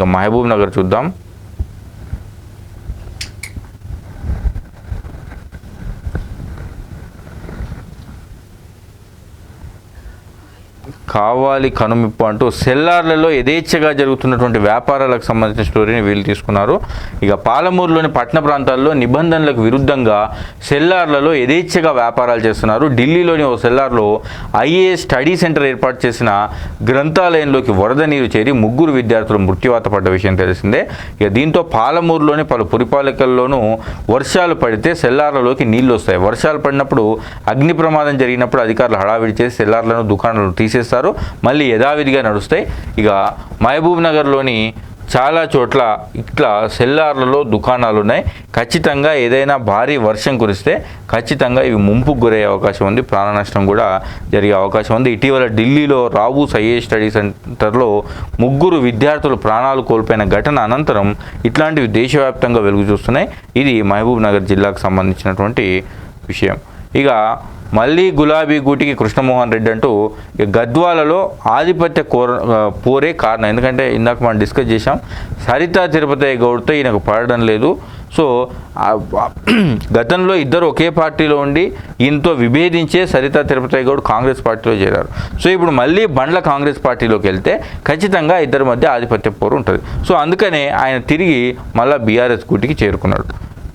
ఇక మహబూబ్ నగర్ చూద్దాం. కావాలి కనుమిప్పు అంటూ సెల్లార్లలో యథేచ్ఛగా జరుగుతున్నటువంటి వ్యాపారాలకు సంబంధించిన స్టోరీని వీళ్ళు తీసుకున్నారు. ఇక పాలమూరులోని పట్టణ ప్రాంతాల్లో నిబంధనలకు విరుద్ధంగా సెల్లార్లలో యథేచ్ఛగా వ్యాపారాలు చేస్తున్నారు. ఢిల్లీలోని ఓ సెల్లార్లో ఐఏఎస్ స్టడీ సెంటర్ ఏర్పాటు చేసిన గ్రంథాలయంలోకి వరద నీరు చేరి 3 విద్యార్థులు మృత్యువాత పడ్డ విషయం తెలిసిందే. ఇక దీంతో పాలమూరులోని పలు పురపాలికల్లోనూ వర్షాలు పడితే సెల్లార్లలోకి నీళ్లు వస్తాయి. వర్షాలు పడినప్పుడు అగ్ని ప్రమాదం జరిగినప్పుడు అధికారులు హడావిడి చేసి సెల్లార్లను దుకాణాలను తీసేస్తారు, మళ్ళీ యథావిధిగా నడుస్తాయి. ఇక మహబూబ్ నగర్లోని చాలా చోట్ల ఇట్లా సెల్లార్లలో దుకాణాలు ఉన్నాయి. ఖచ్చితంగా ఏదైనా భారీ వర్షం కురిస్తే ఖచ్చితంగా ఇవి ముంపుకు గురయ్యే అవకాశం ఉంది, ప్రాణ నష్టం కూడా జరిగే అవకాశం ఉంది. ఇటీవల ఢిల్లీలో రావూస్ ఐఏఎస్ స్టడీ సెంటర్లో 3 విద్యార్థులు ప్రాణాలు కోల్పోయిన ఘటన అనంతరం ఇట్లాంటివి దేశవ్యాప్తంగా వెలుగు చూస్తున్నాయి. ఇది మహబూబ్ నగర్ జిల్లాకు సంబంధించినటువంటి విషయం. ఇక మళ్ళీ గులాబీ గూటికి కృష్ణమోహన్ రెడ్డి అంటూ గద్వాలలో ఆధిపత్య పోరే కారణం. ఎందుకంటే ఇందాక మనం డిస్కస్ చేసాం, సరితా తిరుపతి గౌడ్తో ఈయనకు పడడం లేదు. సో గతంలో ఇద్దరు ఒకే పార్టీలో ఉండి ఈయనతో విభేదించే సరితా తిరుపతి గౌడ్ కాంగ్రెస్ పార్టీలో చేరారు. సో ఇప్పుడు మళ్ళీ బండ్ల కాంగ్రెస్ పార్టీలోకి వెళ్తే ఖచ్చితంగా ఇద్దరి మధ్య ఆధిపత్య పోరు ఉంటుంది. సో అందుకనే ఆయన తిరిగి మళ్ళీ బీఆర్ఎస్ గూటికి చేరుకున్నాడు.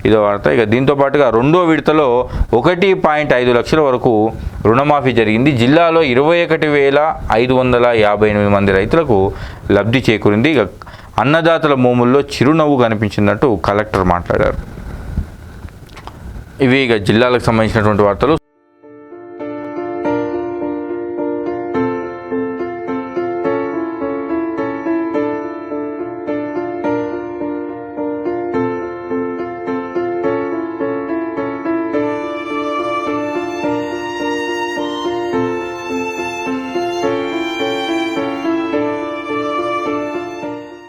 ఇదో వార్త. ఇక దీంతో పాటుగా 2వ విడతలో 1.5 లక్షల వరకు రుణమాఫీ జరిగింది. జిల్లాలో 21,558 మంది రైతులకు లబ్ధి చేకూరింది. ఇక అన్నదాతల మోముల్లో చిరునవ్వు కనిపించిందంటూ కలెక్టర్ మాట్లాడారు. ఇవి ఇక జిల్లాలకు సంబంధించినటువంటి వార్తలు.